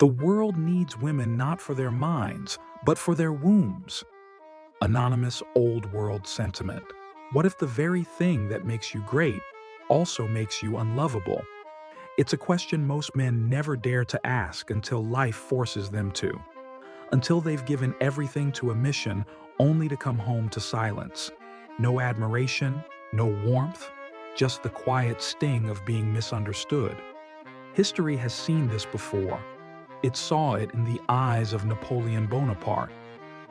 The world needs women not for their minds, but for their wombs. Anonymous old world sentiment. What if the very thing that makes you great also makes you unlovable? It's a question most men never dare to ask until life forces them to. Until they've given everything to a mission only to come home to silence. No admiration, no warmth, just the quiet sting of being misunderstood. History has seen this before. It saw it in the eyes of Napoleon Bonaparte,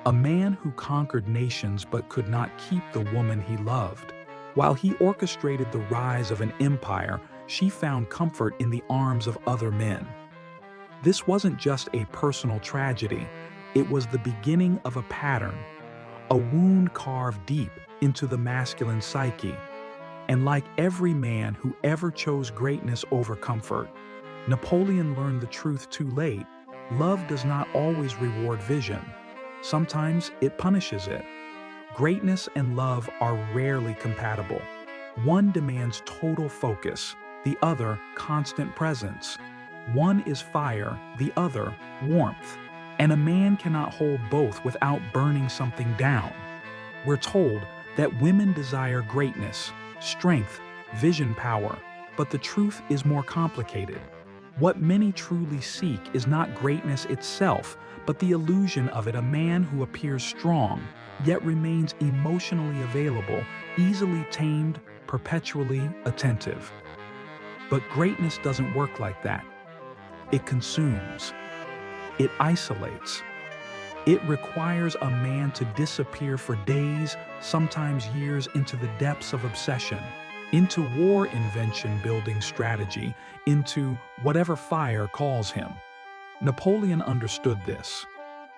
a man who conquered nations but could not keep the woman he loved. While he orchestrated the rise of an empire, she found comfort in the arms of other men. This wasn't just a personal tragedy, it was the beginning of a pattern, a wound carved deep into the masculine psyche. And like every man who ever chose greatness over comfort, Napoleon learned the truth too late. Love does not always reward vision. Sometimes it punishes it. Greatness and love are rarely compatible. One demands total focus, the other constant presence. One is fire, the other warmth. And a man cannot hold both without burning something down. We're told that women desire greatness, strength, vision power, but the truth is more complicated. What many truly seek is not greatness itself, but the illusion of it, a man who appears strong, yet remains emotionally available, easily tamed, perpetually attentive. But greatness doesn't work like that. It consumes. It isolates. It requires a man to disappear for days, sometimes years, into the depths of obsession, into war invention building strategy, into whatever fire calls him. Napoleon understood this,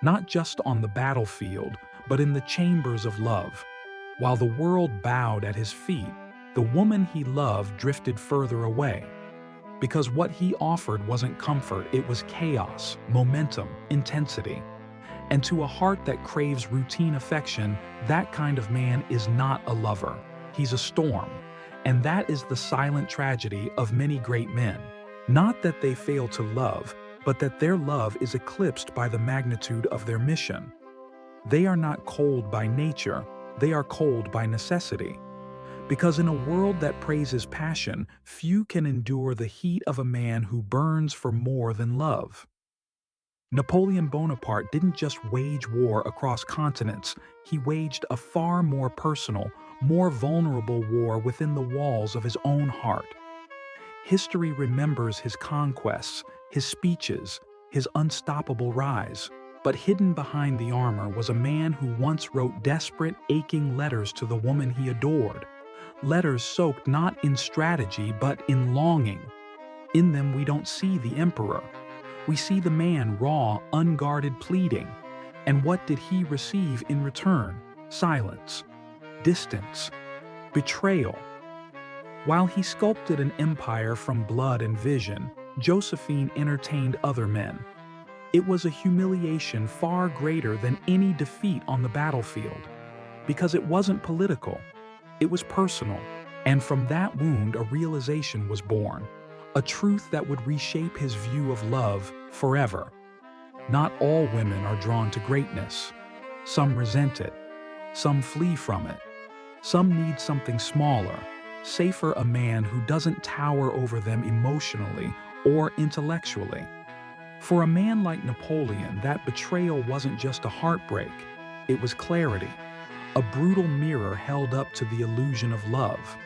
not just on the battlefield, but in the chambers of love. While the world bowed at his feet, the woman he loved drifted further away. Because what he offered wasn't comfort, it was chaos, momentum, intensity. And to a heart that craves routine affection, that kind of man is not a lover. He's a storm. And that is the silent tragedy of many great men. Not that they fail to love, but that their love is eclipsed by the magnitude of their mission. They are not cold by nature, they are cold by necessity. Because in a world that praises passion, few can endure the heat of a man who burns for more than love. Napoleon Bonaparte didn't just wage war across continents, he waged a far more personal, more vulnerable war within the walls of his own heart. History remembers his conquests, his speeches, his unstoppable rise. But hidden behind the armor was a man who once wrote desperate, aching letters to the woman he adored. Letters soaked not in strategy, but in longing. In them we don't see the emperor. We see the man raw, unguarded, pleading. And what did he receive in return? Silence, distance, betrayal. While he sculpted an empire from blood and vision, Josephine entertained other men. It was a humiliation far greater than any defeat on the battlefield. Because it wasn't political, it was personal. And from that wound, a realization was born. A truth that would reshape his view of love forever. Not all women are drawn to greatness. Some resent it. Some flee from it. Some need something smaller, safer, a man who doesn't tower over them emotionally or intellectually. For a man like Napoleon, that betrayal wasn't just a heartbreak, it was clarity, a brutal mirror held up to the illusion of love.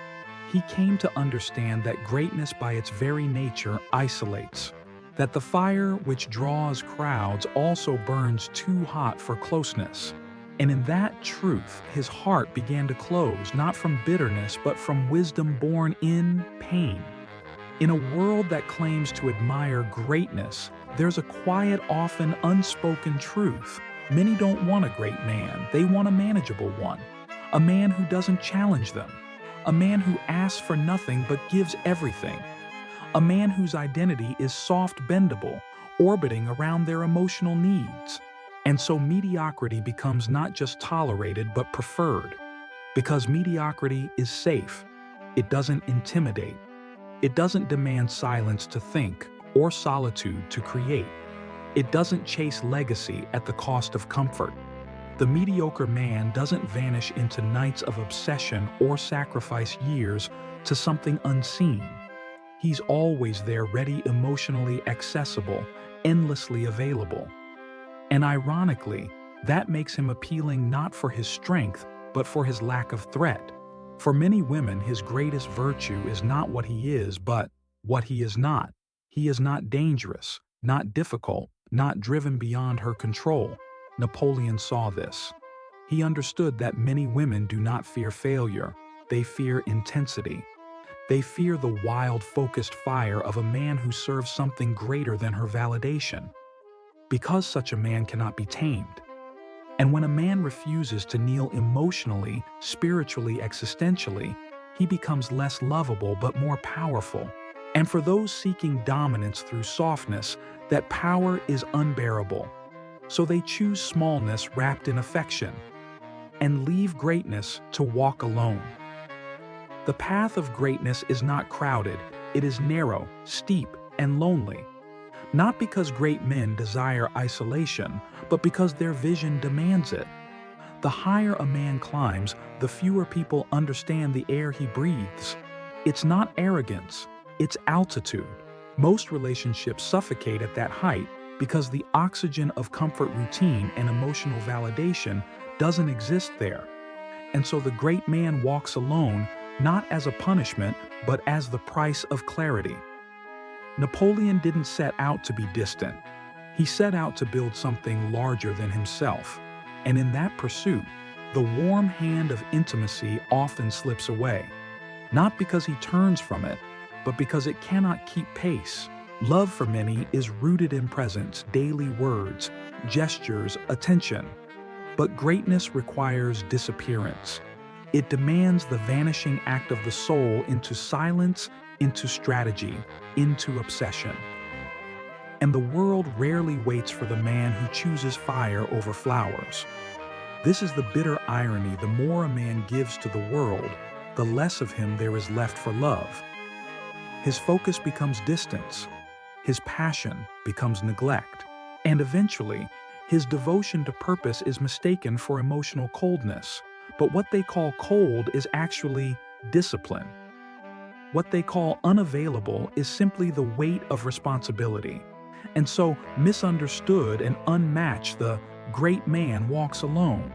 He came to understand that greatness by its very nature isolates, that the fire which draws crowds also burns too hot for closeness. And in that truth, his heart began to close, not from bitterness, but from wisdom born in pain. In a world that claims to admire greatness, there's a quiet, often unspoken truth. Many don't want a great man, they want a manageable one. A man who doesn't challenge them. A man who asks for nothing but gives everything. A man whose identity is soft bendable, orbiting around their emotional needs. And so mediocrity becomes not just tolerated but preferred. Because mediocrity is safe. It doesn't intimidate. It doesn't demand silence to think or solitude to create. It doesn't chase legacy at the cost of comfort. The mediocre man doesn't vanish into nights of obsession or sacrifice years to something unseen. He's always there, ready, emotionally accessible, endlessly available. And ironically, that makes him appealing not for his strength, but for his lack of threat. For many women, his greatest virtue is not what he is, but what he is not. He is not dangerous, not difficult, not driven beyond her control. Napoleon saw this. He understood that many women do not fear failure, they fear intensity. They fear the wild, focused fire of a man who serves something greater than her validation. Because such a man cannot be tamed. And when a man refuses to kneel emotionally, spiritually, existentially, he becomes less lovable but more powerful. And for those seeking dominance through softness, that power is unbearable. So they choose smallness wrapped in affection and leave greatness to walk alone. The path of greatness is not crowded, it is narrow, steep, and lonely. Not because great men desire isolation, but because their vision demands it. The higher a man climbs, the fewer people understand the air he breathes. It's not arrogance, it's altitude. Most relationships suffocate at that height because the oxygen of comfort, routine, and emotional validation doesn't exist there. And so the great man walks alone, not as a punishment, but as the price of clarity. Napoleon didn't set out to be distant. He set out to build something larger than himself. And in that pursuit, the warm hand of intimacy often slips away. Not because he turns from it, but because it cannot keep pace. Love for many is rooted in presence, daily words, gestures, attention. But greatness requires disappearance. It demands the vanishing act of the soul into silence, into strategy, into obsession. And the world rarely waits for the man who chooses fire over flowers. This is the bitter irony: the more a man gives to the world, the less of him there is left for love. His focus becomes distance, his passion becomes neglect, and eventually, his devotion to purpose is mistaken for emotional coldness. But what they call cold is actually discipline. What they call unavailable is simply the weight of responsibility. And so, misunderstood and unmatched, the great man walks alone.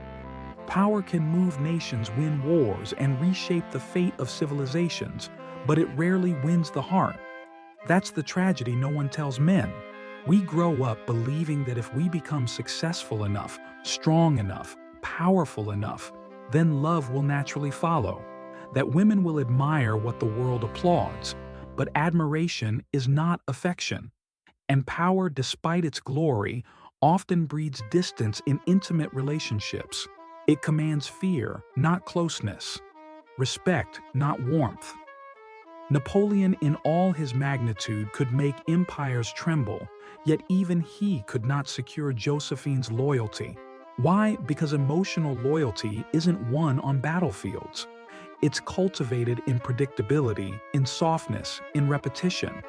Power can move nations, win wars, and reshape the fate of civilizations, but it rarely wins the heart. That's the tragedy no one tells men. We grow up believing that if we become successful enough, strong enough, powerful enough, then love will naturally follow. That women will admire what the world applauds, but admiration is not affection. And power, despite its glory, often breeds distance in intimate relationships. It commands fear, not closeness, respect, not warmth. Napoleon, in all his magnitude, could make empires tremble, yet even he could not secure Josephine's loyalty. Why? Because emotional loyalty isn't won on battlefields. It's cultivated in predictability, in softness, in repetition.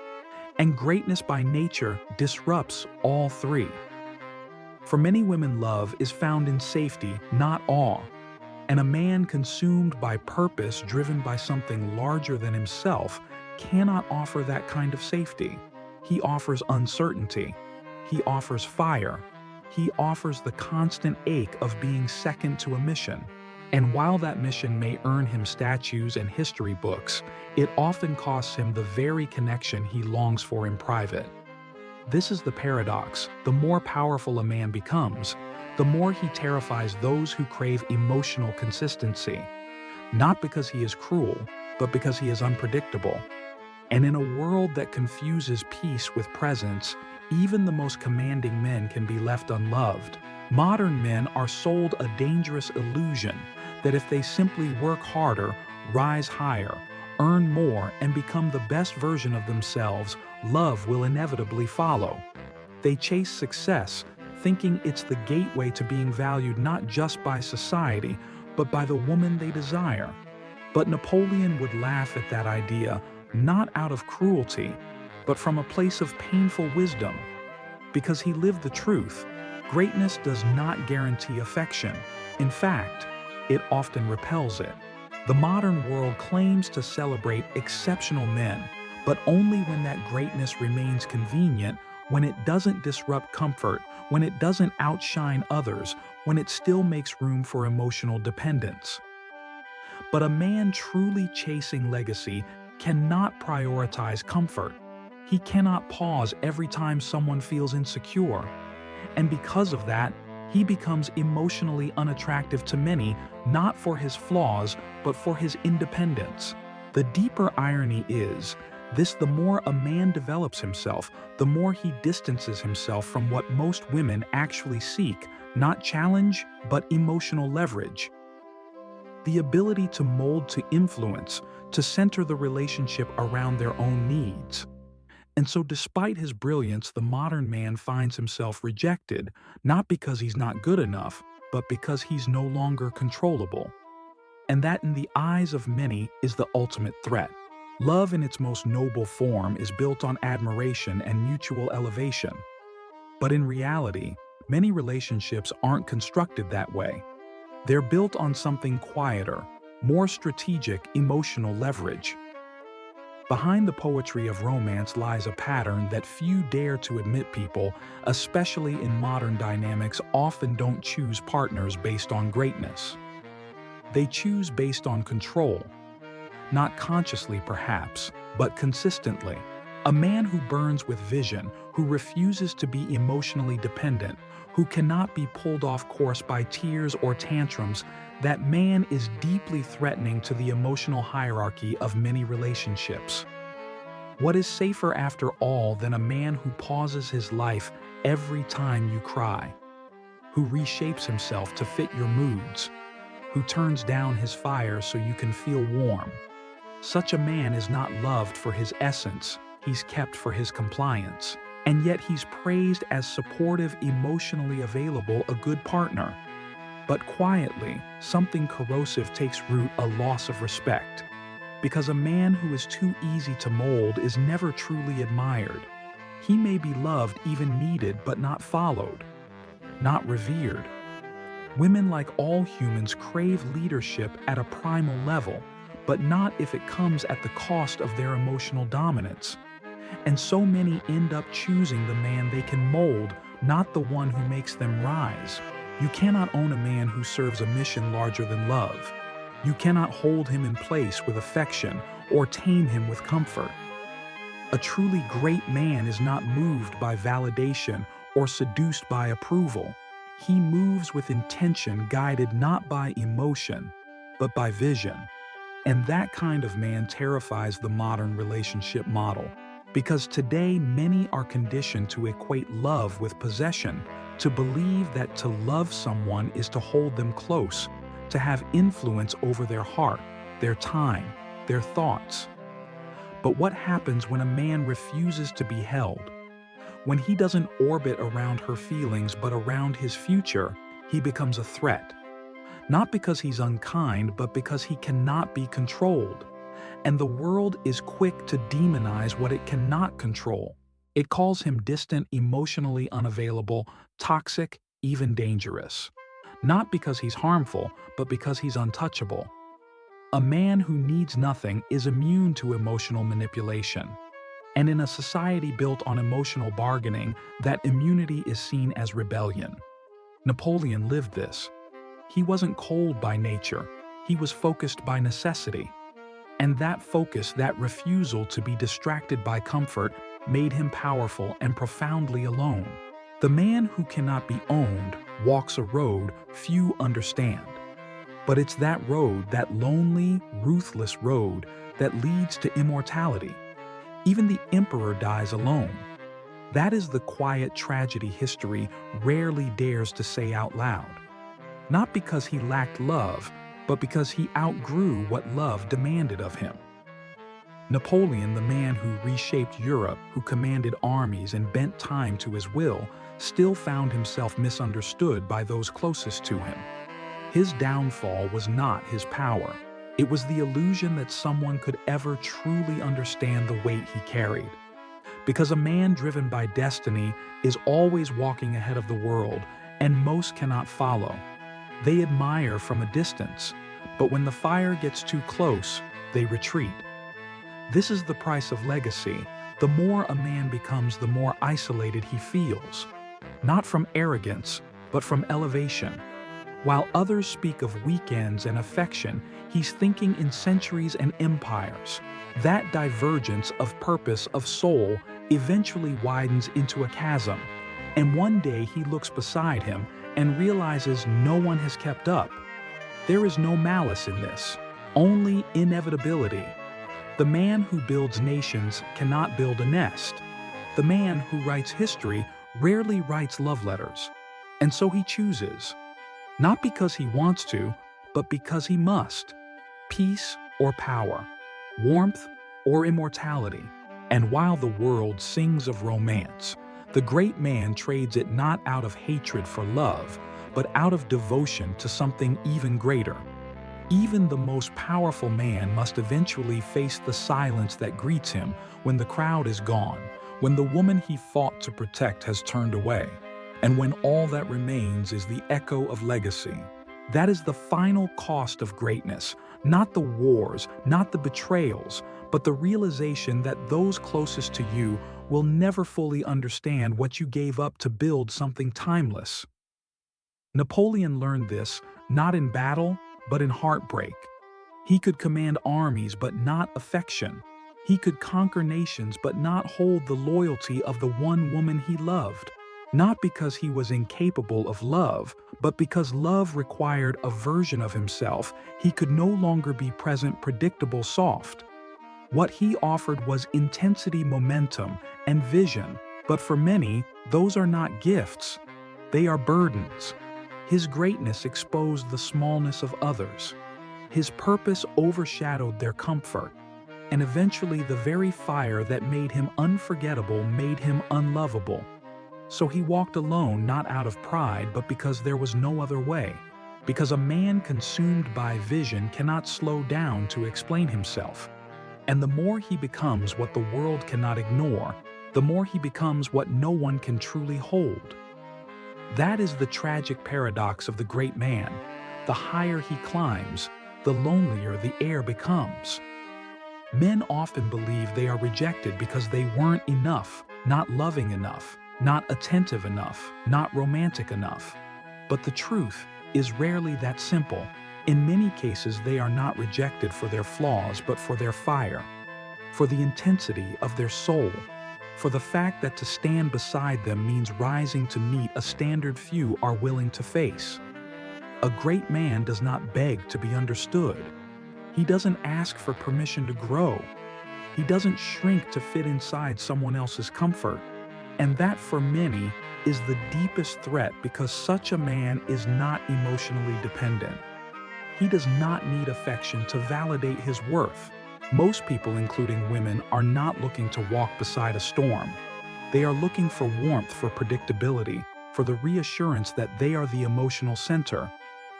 And greatness by nature disrupts all three. For many women, love is found in safety, not awe. And a man consumed by purpose, driven by something larger than himself, cannot offer that kind of safety. He offers uncertainty. He offers fire. He offers the constant ache of being second to a mission. And while that mission may earn him statues and history books, it often costs him the very connection he longs for in private. This is the paradox. The more powerful a man becomes, the more he terrifies those who crave emotional consistency. Not because he is cruel, but because he is unpredictable. And in a world that confuses peace with presence, even the most commanding men can be left unloved. Modern men are sold a dangerous illusion that if they simply work harder, rise higher, earn more, and become the best version of themselves, love will inevitably follow. They chase success, thinking it's the gateway to being valued not just by society, but by the woman they desire. But Napoleon would laugh at that idea, not out of cruelty, but from a place of painful wisdom. Because he lived the truth. Greatness does not guarantee affection. In fact, it often repels it. The modern world claims to celebrate exceptional men, but only when that greatness remains convenient, when it doesn't disrupt comfort, when it doesn't outshine others, when it still makes room for emotional dependence. But a man truly chasing legacy cannot prioritize comfort. He cannot pause every time someone feels insecure. And because of that, he becomes emotionally unattractive to many, not for his flaws, but for his independence. The deeper irony is, the more a man develops himself, the more he distances himself from what most women actually seek, not challenge, but emotional leverage. The ability to mold to influence, to center the relationship around their own needs. And so despite his brilliance, the modern man finds himself rejected, not because he's not good enough, but because he's no longer controllable. And that in the eyes of many is the ultimate threat. Love in its most noble form is built on admiration and mutual elevation. But in reality, many relationships aren't constructed that way. They're built on something quieter, more strategic emotional leverage. Behind the poetry of romance lies a pattern that few dare to admit. People, especially in modern dynamics, often don't choose partners based on greatness. They choose based on control. Not consciously perhaps, but consistently. A man who burns with vision, who refuses to be emotionally dependent, who cannot be pulled off course by tears or tantrums, that man is deeply threatening to the emotional hierarchy of many relationships. What is safer after all than a man who pauses his life every time you cry, who reshapes himself to fit your moods, who turns down his fire so you can feel warm? Such a man is not loved for his essence, he's kept for his compliance. And yet he's praised as supportive, emotionally available, a good partner. But quietly, something corrosive takes root, a loss of respect. Because a man who is too easy to mold is never truly admired. He may be loved, even needed, but not followed, not revered. Women, like all humans, crave leadership at a primal level, but not if it comes at the cost of their emotional dominance. And so many end up choosing the man they can mold, not the one who makes them rise. You cannot own a man who serves a mission larger than love. You cannot hold him in place with affection or tame him with comfort. A truly great man is not moved by validation or seduced by approval. He moves with intention, guided not by emotion, but by vision. And that kind of man terrifies the modern relationship model. Because today, many are conditioned to equate love with possession, to believe that to love someone is to hold them close, to have influence over their heart, their time, their thoughts. But what happens when a man refuses to be held? When he doesn't orbit around her feelings but around his future, he becomes a threat. Not because he's unkind, but because he cannot be controlled. And the world is quick to demonize what it cannot control. It calls him distant, emotionally unavailable, toxic, even dangerous. Not because he's harmful, but because he's untouchable. A man who needs nothing is immune to emotional manipulation. And in a society built on emotional bargaining, that immunity is seen as rebellion. Napoleon lived this. He wasn't cold by nature, he was focused by necessity. And that focus, that refusal to be distracted by comfort, made him powerful and profoundly alone. The man who cannot be owned walks a road few understand. But it's that road, that lonely, ruthless road, that leads to immortality. Even the emperor dies alone. That is the quiet tragedy history rarely dares to say out loud. Not because he lacked love, but because he outgrew what love demanded of him. Napoleon, the man who reshaped Europe, who commanded armies and bent time to his will, still found himself misunderstood by those closest to him. His downfall was not his power. It was the illusion that someone could ever truly understand the weight he carried. Because a man driven by destiny is always walking ahead of the world, and most cannot follow. They admire from a distance, but when the fire gets too close, they retreat. This is the price of legacy. The more a man becomes, the more isolated he feels. Not from arrogance, but from elevation. While others speak of weekends and affection, he's thinking in centuries and empires. That divergence of purpose, of soul, eventually widens into a chasm. And one day he looks beside him and realizes no one has kept up. There is no malice in this, only inevitability. The man who builds nations cannot build a nest. The man who writes history rarely writes love letters. And so he chooses, not because he wants to, but because he must. Peace or power, warmth or immortality. And while the world sings of romance, the great man trades it not out of hatred for love, but out of devotion to something even greater. Even the most powerful man must eventually face the silence that greets him when the crowd is gone, when the woman he fought to protect has turned away, and when all that remains is the echo of legacy. That is the final cost of greatness, not the wars, not the betrayals, but the realization that those closest to you will never fully understand what you gave up to build something timeless. Napoleon learned this not in battle, but in heartbreak. He could command armies, but not affection. He could conquer nations, but not hold the loyalty of the one woman he loved. Not because he was incapable of love, but because love required a version of himself he could no longer be present, predictable, soft. What he offered was intensity, momentum, and vision, but for many, those are not gifts. They are burdens. His greatness exposed the smallness of others. His purpose overshadowed their comfort. And eventually the very fire that made him unforgettable made him unlovable. So he walked alone, not out of pride, but because there was no other way. Because a man consumed by vision cannot slow down to explain himself. And the more he becomes what the world cannot ignore, the more he becomes what no one can truly hold. That is the tragic paradox of the great man. The higher he climbs, the lonelier the air becomes. Men often believe they are rejected because they weren't enough, not loving enough, not attentive enough, not romantic enough. But the truth is rarely that simple. In many cases, they are not rejected for their flaws, but for their fire, for the intensity of their soul, for the fact that to stand beside them means rising to meet a standard few are willing to face. A great man does not beg to be understood. He doesn't ask for permission to grow. He doesn't shrink to fit inside someone else's comfort. And that, for many, is the deepest threat because such a man is not emotionally dependent. He does not need affection to validate his worth. Most people, including women, are not looking to walk beside a storm. They are looking for warmth, for predictability, for the reassurance that they are the emotional center.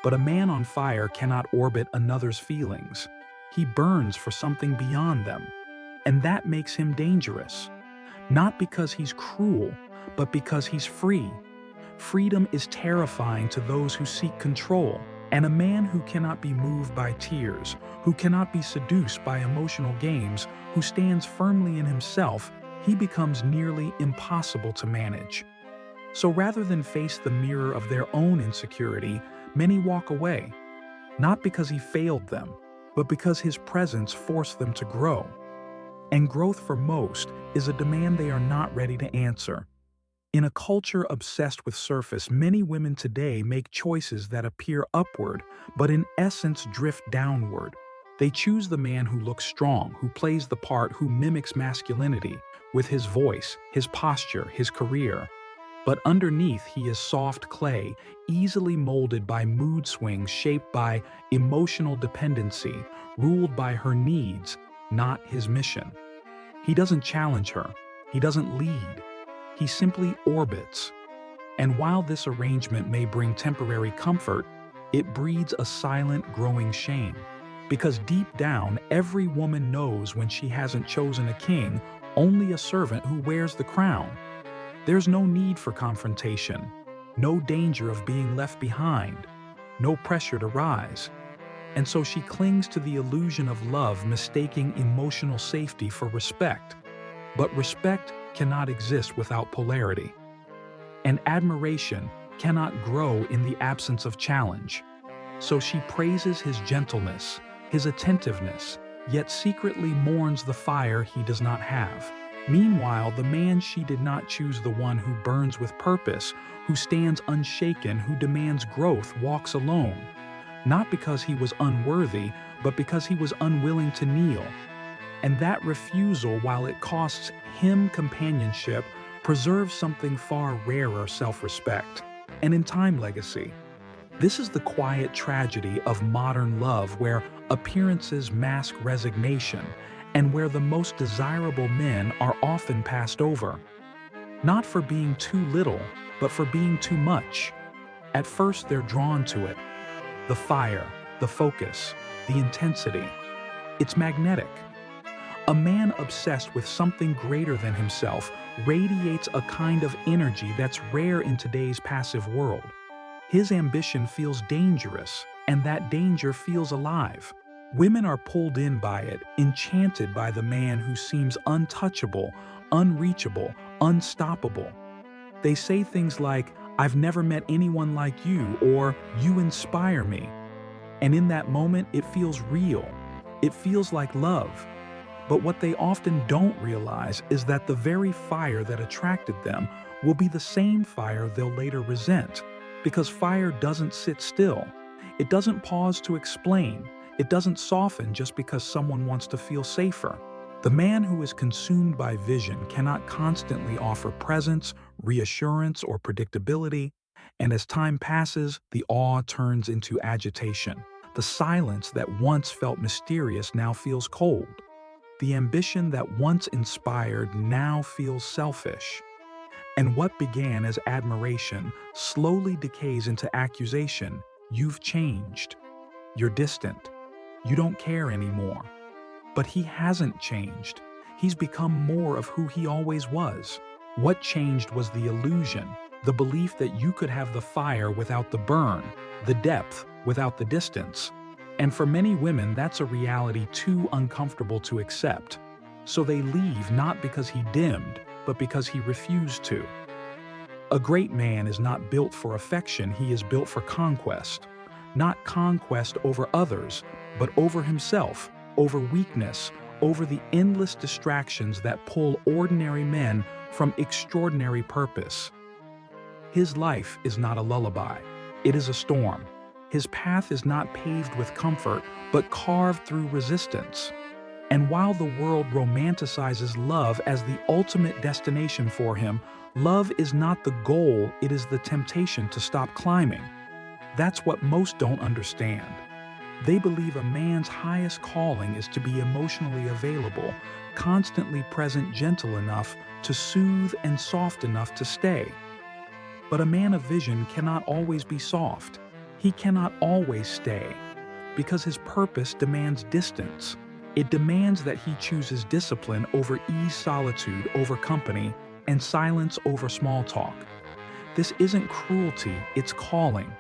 But a man on fire cannot orbit another's feelings. He burns for something beyond them. And that makes him dangerous. Not because he's cruel, but because he's free. Freedom is terrifying to those who seek control. And a man who cannot be moved by tears, who cannot be seduced by emotional games, who stands firmly in himself, he becomes nearly impossible to manage. So rather than face the mirror of their own insecurity, many walk away. Not because he failed them, but because his presence forced them to grow. And growth for most is a demand they are not ready to answer. In a culture obsessed with surface, many women today make choices that appear upward, but in essence drift downward. They choose the man who looks strong, who plays the part, who mimics masculinity, with his voice, his posture, his career. But underneath he is soft clay, easily molded by mood swings, shaped by emotional dependency, ruled by her needs, not his mission. He doesn't challenge her. He doesn't lead. He simply orbits. And while this arrangement may bring temporary comfort, it breeds a silent, growing shame. Because deep down, every woman knows when she hasn't chosen a king only a servant who wears the crown. There's no need for confrontation, no danger of being left behind, no pressure to rise. And so she clings to the illusion of love, mistaking emotional safety for respect. But respect cannot exist without polarity. And admiration cannot grow in the absence of challenge. So she praises his gentleness, his attentiveness, yet secretly mourns the fire he does not have. Meanwhile, the man she did not choose, the one who burns with purpose, who stands unshaken, who demands growth, walks alone. Not because he was unworthy, but because he was unwilling to kneel. And that refusal, while it costs him companionship, preserves something far rarer: self-respect. And in time, legacy. This is the quiet tragedy of modern love, where appearances mask resignation, and where the most desirable men are often passed over. Not for being too little, but for being too much. At first, they're drawn to it. The fire, the focus, the intensity. It's magnetic. A man obsessed with something greater than himself radiates a kind of energy that's rare in today's passive world. His ambition feels dangerous, and that danger feels alive. Women are pulled in by it, enchanted by the man who seems untouchable, unreachable, unstoppable. They say things like, "I've never met anyone like you," or "You inspire me." And in that moment, it feels real. It feels like love. But what they often don't realize is that the very fire that attracted them will be the same fire they'll later resent. Because fire doesn't sit still. It doesn't pause to explain. It doesn't soften just because someone wants to feel safer. The man who is consumed by vision cannot constantly offer presence, reassurance, or predictability, and as time passes, the awe turns into agitation. The silence that once felt mysterious now feels cold. The ambition that once inspired now feels selfish. And what began as admiration slowly decays into accusation. You've changed. You're distant. You don't care anymore. But he hasn't changed. He's become more of who he always was. What changed was the illusion, the belief that you could have the fire without the burn, the depth without the distance. And for many women, that's a reality too uncomfortable to accept. So they leave, not because he dimmed, but because he refused to. A great man is not built for affection, he is built for conquest. Not conquest over others, but over himself, over weakness, over the endless distractions that pull ordinary men from extraordinary purpose. His life is not a lullaby, it is a storm. His path is not paved with comfort, but carved through resistance. And while the world romanticizes love as the ultimate destination for him, love is not the goal, it is the temptation to stop climbing. That's what most don't understand. They believe a man's highest calling is to be emotionally available, constantly present, gentle enough to soothe, and soft enough to stay. But a man of vision cannot always be soft. He cannot always stay, because his purpose demands distance. It demands that he chooses discipline over ease, solitude over company, and silence over small talk. This isn't cruelty, it's calling.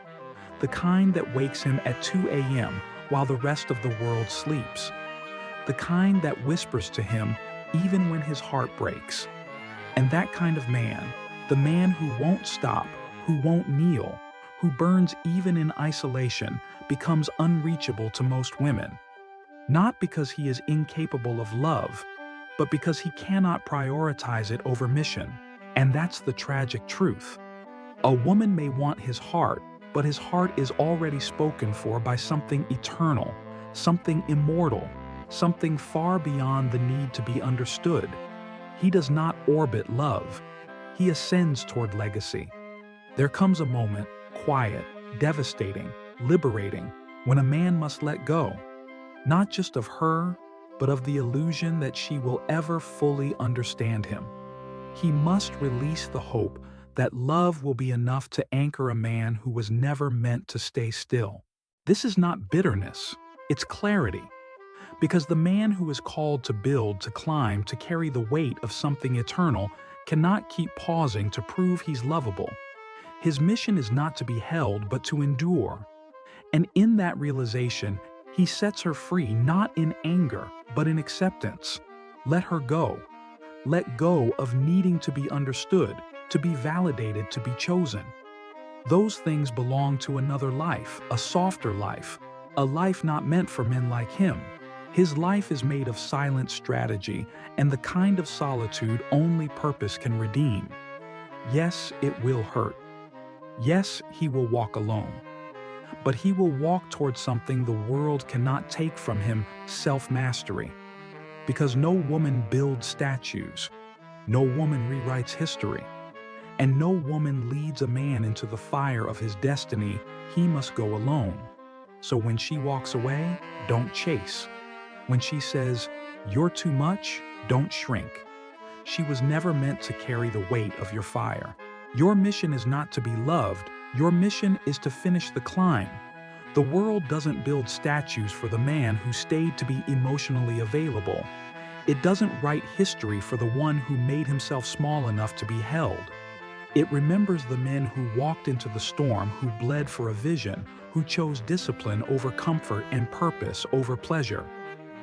The kind that wakes him at 2 a.m. while the rest of the world sleeps. The kind that whispers to him even when his heart breaks. And that kind of man, the man who won't stop, who won't kneel, who burns even in isolation, becomes unreachable to most women. Not because he is incapable of love, but because he cannot prioritize it over mission. And that's the tragic truth. A woman may want his heart, but his heart is already spoken for by something eternal, something immortal, something far beyond the need to be understood. He does not orbit love. He ascends toward legacy. There comes a moment, quiet, devastating, liberating, when a man must let go, not just of her, but of the illusion that she will ever fully understand him. He must release the hope that love will be enough to anchor a man who was never meant to stay still. This is not bitterness, it's clarity. Because the man who is called to build, to climb, to carry the weight of something eternal cannot keep pausing to prove he's lovable. His mission is not to be held, but to endure. And in that realization, he sets her free not in anger, but in acceptance. Let her go. Let go of needing to be understood, to be validated, to be chosen. Those things belong to another life, a softer life, a life not meant for men like him. His life is made of silent strategy and the kind of solitude only purpose can redeem. Yes, it will hurt. Yes, he will walk alone. But he will walk towards something the world cannot take from him, self-mastery. Because no woman builds statues, no woman rewrites history, and no woman leads a man into the fire of his destiny. He must go alone. So when she walks away, don't chase. When she says, "You're too much," don't shrink. She was never meant to carry the weight of your fire. Your mission is not to be loved. Your mission is to finish the climb. The world doesn't build statues for the man who stayed to be emotionally available. It doesn't write history for the one who made himself small enough to be held. It remembers the men who walked into the storm, who bled for a vision, who chose discipline over comfort and purpose over pleasure.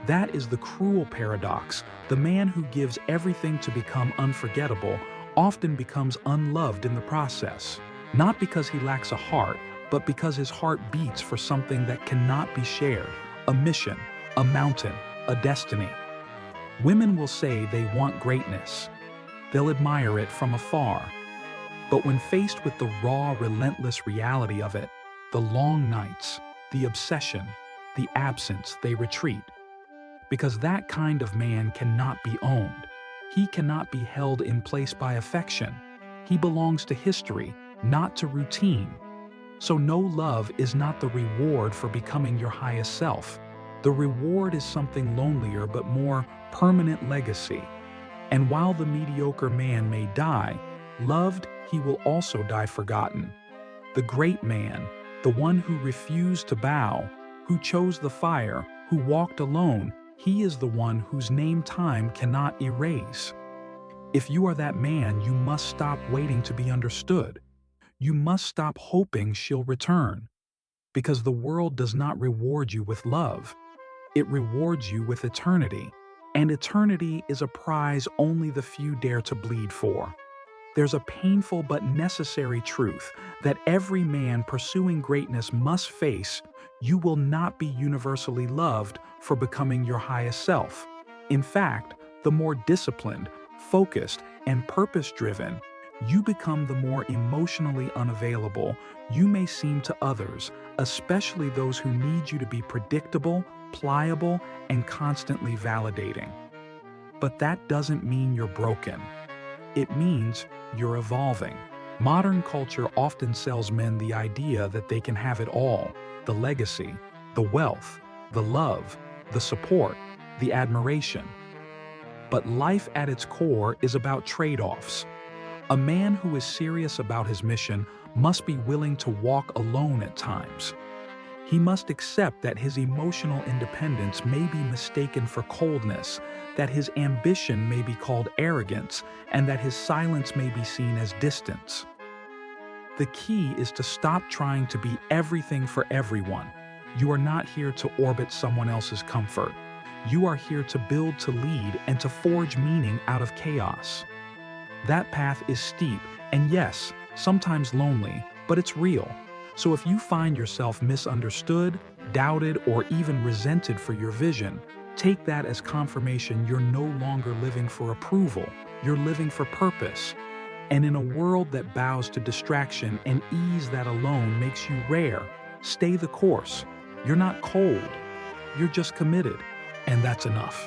That is the cruel paradox. The man who gives everything to become unforgettable often becomes unloved in the process. Not because he lacks a heart, but because his heart beats for something that cannot be shared, a mission, a mountain, a destiny. Women will say they want greatness. They'll admire it from afar. But when faced with the raw, relentless reality of it, the long nights, the obsession, the absence, they retreat. Because that kind of man cannot be owned. He cannot be held in place by affection. He belongs to history, not to routine. So no love is not the reward for becoming your highest self. The reward is something lonelier but more permanent legacy. And while the mediocre man may die, loved, he will also die forgotten. The great man, the one who refused to bow, who chose the fire, who walked alone, he is the one whose name time cannot erase. If you are that man, you must stop waiting to be understood. You must stop hoping she'll return. Because the world does not reward you with love. It rewards you with eternity. And eternity is a prize only the few dare to bleed for. There's a painful but necessary truth that every man pursuing greatness must face. You will not be universally loved for becoming your highest self. In fact, the more disciplined, focused, and purpose-driven you become, the more emotionally unavailable you may seem to others, especially those who need you to be predictable, pliable, and constantly validating. But that doesn't mean you're broken. It means you're evolving. Modern culture often sells men the idea that they can have it all: the legacy, the wealth, the love, the support, the admiration. But life at its core is about trade-offs. A man who is serious about his mission must be willing to walk alone at times. He must accept that his emotional independence may be mistaken for coldness, that his ambition may be called arrogance, and that his silence may be seen as distance. The key is to stop trying to be everything for everyone. You are not here to orbit someone else's comfort. You are here to build, to lead, and to forge meaning out of chaos. That path is steep, and yes, sometimes lonely, but it's real. So if you find yourself misunderstood, doubted, or even resented for your vision, take that as confirmation you're no longer living for approval. You're living for purpose. And in a world that bows to distraction and ease that alone makes you rare, stay the course. You're not cold. You're just committed. And that's enough.